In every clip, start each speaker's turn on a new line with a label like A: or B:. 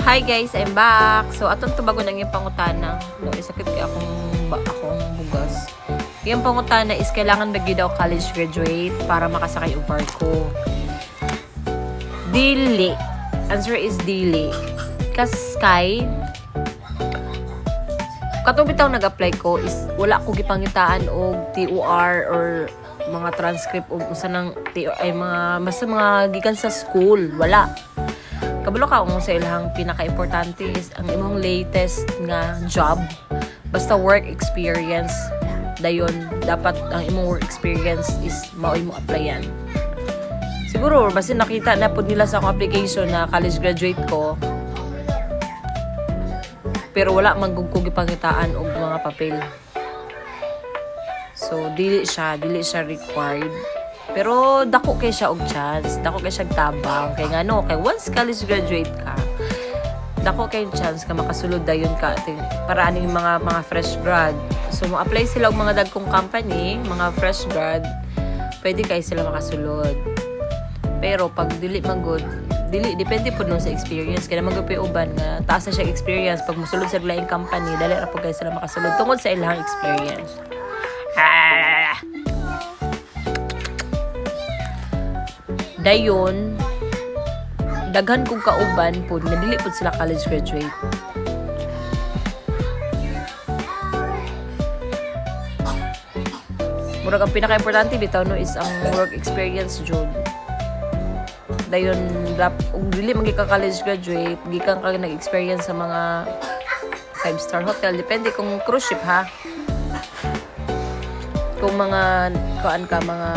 A: Hi guys, I'm back. So atong tubago nang yung pangutana. No, isakit kay akong bugas. Yung pangutana is kailangan magid daw college graduate para makasakay og barko. Dili. Answer is dili. Kaskay katong bitaw nag-apply ko is wala ko gipangitaan og TOR or mga transcript o usa nang ay mga basta mga gikan sa school, wala. Kabalo ka kung sa ilahang pinaka-importante is ang imong latest nga job. Basta work experience. Dayon, dapat ang imong work experience is maoy mo applyan. Siguro, basta nakita na po nila sa akong application na college graduate ko, pero wala manggugkugi pangitaan og mga papel. So, dili siya required. Pero dako kay siya og chance, dako kay siya tabang kay ngano kay once college graduate ka, dako kay chance ka makasulod dayon ka para aning mga fresh grad. So mo apply sila og mga dagkong company, mga fresh grad, pwede kay sila makasulod. Pero pag dili depende pud no sa experience kay naman gyud uban nga taas na siya experience pag mosulod sa laing company dali ra pud kay sila makasulod tungod sa ilang experience. Dayon, daghan kong kauban po, nadili po sila college graduate. Murag ang pinaka-importante bitaw no is ang work experience job. Dayon, kung dili magi ka college graduate, gikan ka nag-experience sa mga 5-star hotel, depende kung cruise ship ha. Kung mga mga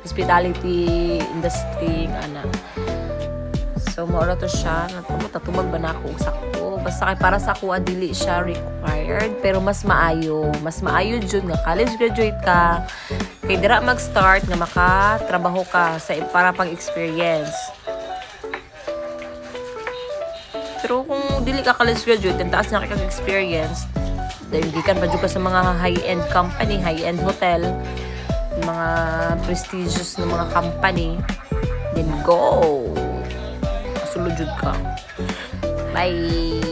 A: hospitality industry ana. So mao to siya natubag ba na ako sakto basta kay para sa ako dili siya required pero mas maayo jud nga college graduate ka kay dira mag-start nga makatrabaho ka sa para pang experience. Pero kung dili ka college graduate and taas na ka experience dahil gikan pa jud ka sa mga high-end company, high-end hotel, mga prestigious na mga company, then go sulod jud ka. Bye.